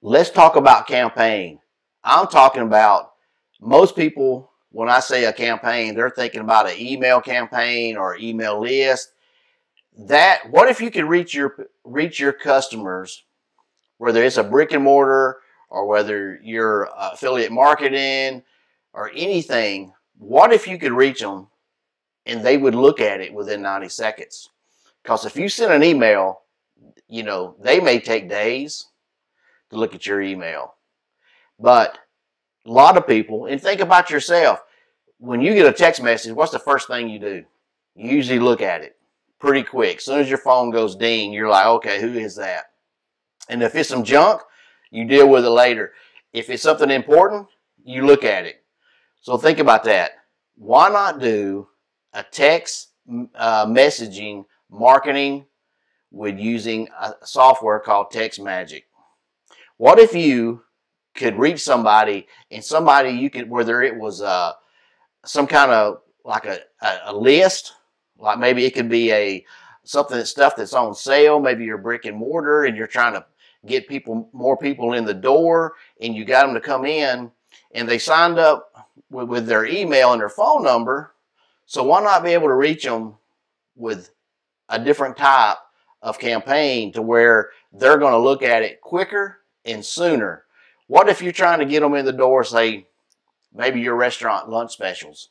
let's talk about campaign. I'm talking about most people, when I say a campaign, they're thinking about an email campaign or email list. What if you could reach your customers, whether it's a brick and mortar or whether you're affiliate marketing or anything, what if you could reach them and they would look at it within 90 seconds? Because if you send an email, you know, they may take days to look at your email. But a lot of people, and think about yourself, when you get a text message, what's the first thing you do? You usually look at it pretty quick. As soon as your phone goes ding, you're like, okay, who is that? And if it's some junk, you deal with it later. If it's something important, you look at it. So think about that. Why not do a text messaging marketing with using a software called TextMagic? What if you could reach somebody, and somebody you could, whether it was some kind of like a list, like maybe it could be stuff that's on sale, maybe you're brick and mortar and you're trying to get more people in the door, and you got them to come in and they signed up with their email and their phone number. So why not be able to reach them with a different type of campaign to where they're going to look at it quicker and sooner? What if you're trying to get them in the door, say, maybe your restaurant lunch specials?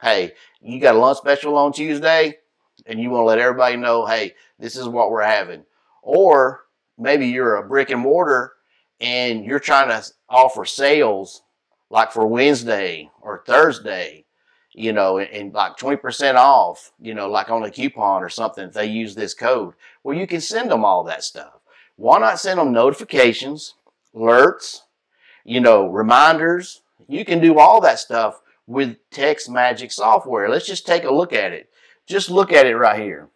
Hey, you got a lunch special on Tuesday, and you want to let everybody know, hey, this is what we're having. Or maybe you're a brick and mortar, and you're trying to offer sales like for Wednesday or Thursday, you know, and like 20% off, you know, like on a coupon or something if they use this code. Well, you can send them all that stuff. Why not send them notifications, alerts, you know, reminders? You can do all that stuff with TextMagic software. Let's just take a look at it. Just look at it right here.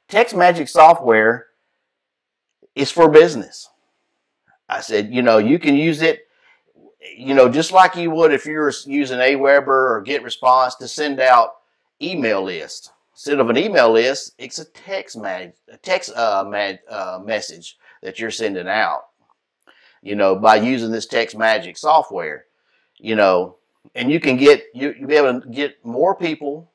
TextMagic software is for business. I said, you know, you can use it, you know, just like you would if you were using Aweber or GetResponse to send out email lists. Instead of an email list, it's a text message that you're sending out, you know, by using this TextMagic software, you know, and you can you'll be able to get more people.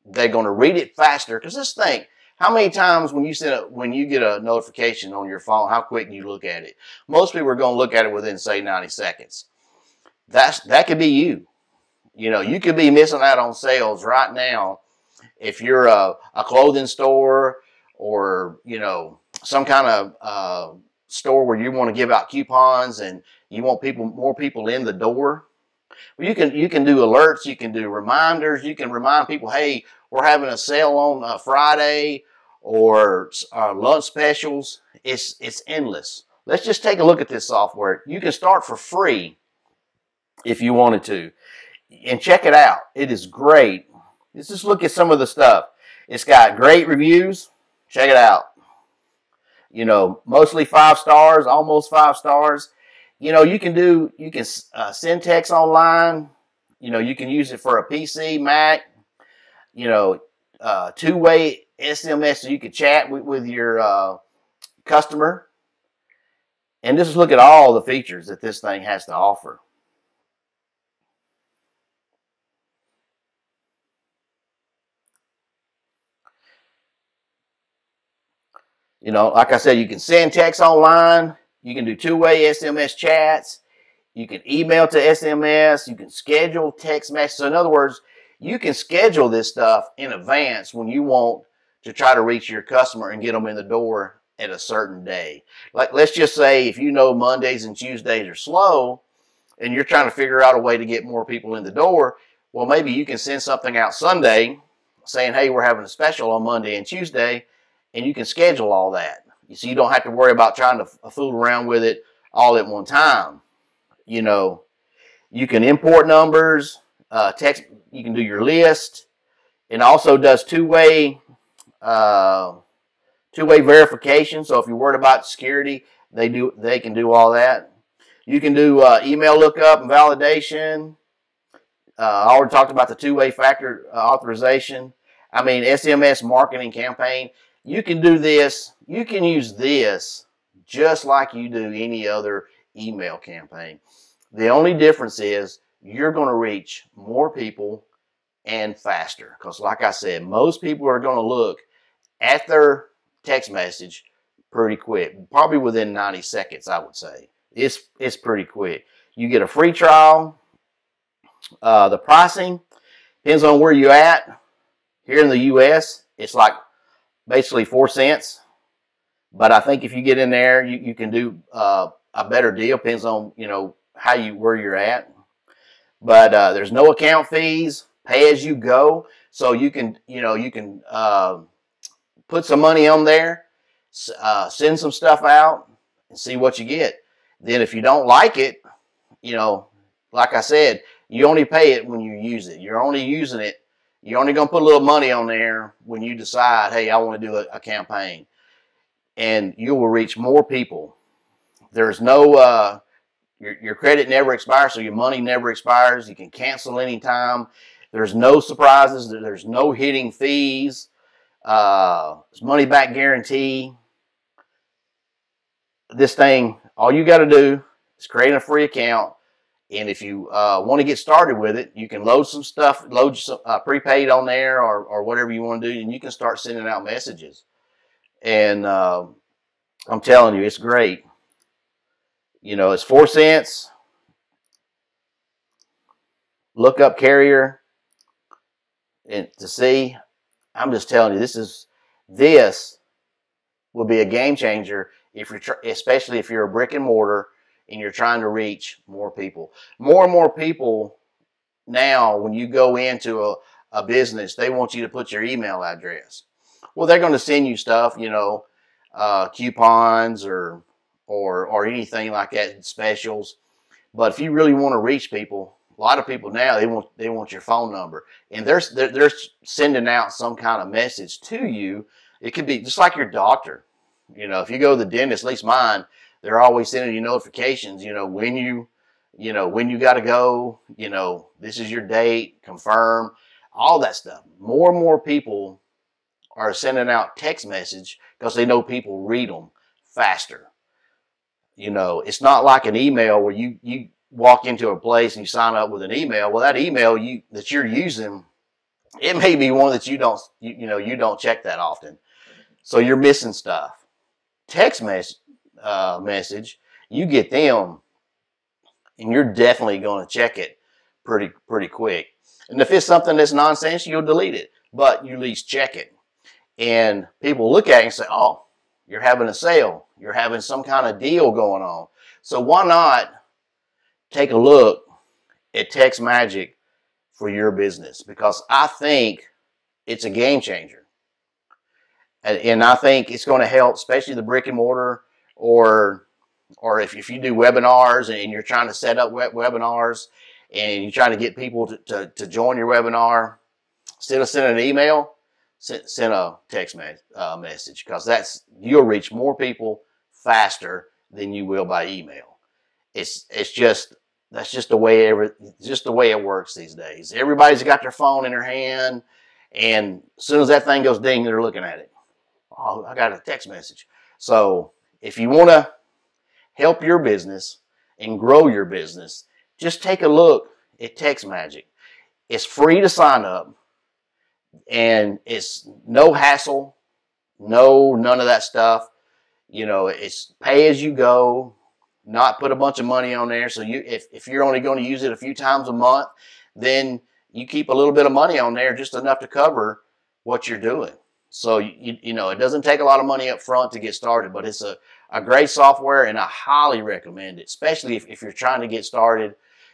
They're going to read it faster. Because just think, how many times when you get a notification on your phone, how quick you look at it? Most people are going to look at it within, say, 90 seconds. That could be you. You know, you could be missing out on sales right now if you're a clothing store or, you know, some kind of store where you want to give out coupons and you want more people in the door. You can do alerts, you can do reminders, you can remind people, hey, we're having a sale on Friday, or lunch specials. It's endless. Let's just take a look at this software. You can start for free if you wanted to, and check it out. It is great. Let's just look at some of the stuff. It's got great reviews. Check it out. You know, mostly 5 stars, almost 5 stars. You know, you can send text online. You know, you can use it for a PC, Mac. You know, two-way SMS, so you can chat with your customer. And just look at all the features that this thing has to offer. You know, like I said, you can send text online. You can do two-way SMS chats. You can email to SMS. You can schedule text messages. So in other words, you can schedule this stuff in advance when you want to try to reach your customer and get them in the door at a certain day. Like, let's just say if you know Mondays and Tuesdays are slow and you're trying to figure out a way to get more people in the door, well, maybe you can send something out Sunday saying, hey, we're having a special on Monday and Tuesday, and you can schedule all that. So you don't have to worry about trying to fool around with it all at one time. You know, you can import numbers, text. You can do your list. It also does two-way verification. So if you're worried about security, they can do all that. You can do email lookup and validation. I already talked about the two-way factor authorization. I mean, SMS marketing campaign. You can do this. You can use this just like you do any other email campaign. The only difference is you're going to reach more people and faster. Because like I said, most people are going to look at their text message pretty quick. Probably within 90 seconds, I would say. It's pretty quick. You get a free trial. The pricing depends on where you're at. Here in the U.S., it's like basically 4 cents. But I think if you get in there, you can do a better deal. Depends on, you know, where you're at. But there's no account fees, pay as you go. So you can, put some money on there, send some stuff out, and see what you get. Then if you don't like it, you know, like I said, you only pay it when you use it. You're only using it. You're only going to put a little money on there when you decide, hey, I want to do a campaign. And you will reach more people. There's no, your credit never expires, so your money never expires. You can cancel anytime. There's no surprises. There's no hitting fees. There's money back guarantee. This thing, all you got to do is create a free account. And if you want to get started with it, you can load some stuff, load some prepaid on there or whatever you want to do, and you can start sending out messages. And I'm telling you, it's great. You know, it's 4 cents. Look up carrier and to see. I'm just telling you, this will be a game changer if you're, especially if you're a brick and mortar and you're trying to reach more people. More and more people now, when you go into a business, they want you to put your email address. Well, they're going to send you stuff, you know, coupons or anything like that, specials. But if you really want to reach people, a lot of people now, they want your phone number, and they're sending out some kind of message to you. It could be just like your doctor. You know, if you go to the dentist, at least mine, they're always sending you notifications. You know, when you got to go. You know, this is your date. Confirm all that stuff. More and more people are sending out text message because they know people read them faster. You know, it's not like an email where you walk into a place and you sign up with an email. Well, that email that you're using, it may be one that you don't check that often, so you're missing stuff. Text message, you get them, and you're definitely going to check it pretty quick. And if it's something that's nonsense, you'll delete it, but you at least check it. And people look at it and say, "Oh, you're having a sale. You're having some kind of deal going on." So why not take a look at TextMagic for your business? Because I think it's a game changer. And I think it's going to help, especially the brick and mortar, or if you do webinars and you're trying to set up webinars and you're trying to get people to join your webinar. Instead of sending an email, send a text message, because you'll reach more people faster than you will by email. That's just the way it works these days. Everybody's got their phone in their hand, and as soon as that thing goes ding, they're looking at it. Oh, I got a text message. So if you want to help your business and grow your business, just take a look at TextMagic. It's free to sign up, and it's no hassle, none of that stuff. You know, it's pay as you go, not put a bunch of money on there. So if you're only going to use it a few times a month, then you keep a little bit of money on there, just enough to cover what you're doing. So you know, it doesn't take a lot of money up front to get started, but it's a great software, and I highly recommend it, especially if you're trying to get started.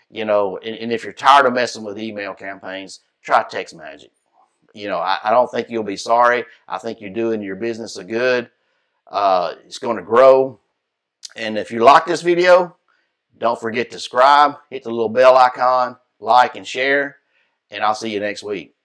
You know, and if you're tired of messing with email campaigns, try TextMagic. You know, I don't think you'll be sorry. I think you're doing your business a good. It's going to grow. And if you like this video, don't forget to subscribe, hit the little bell icon, like and share, and I'll see you next week.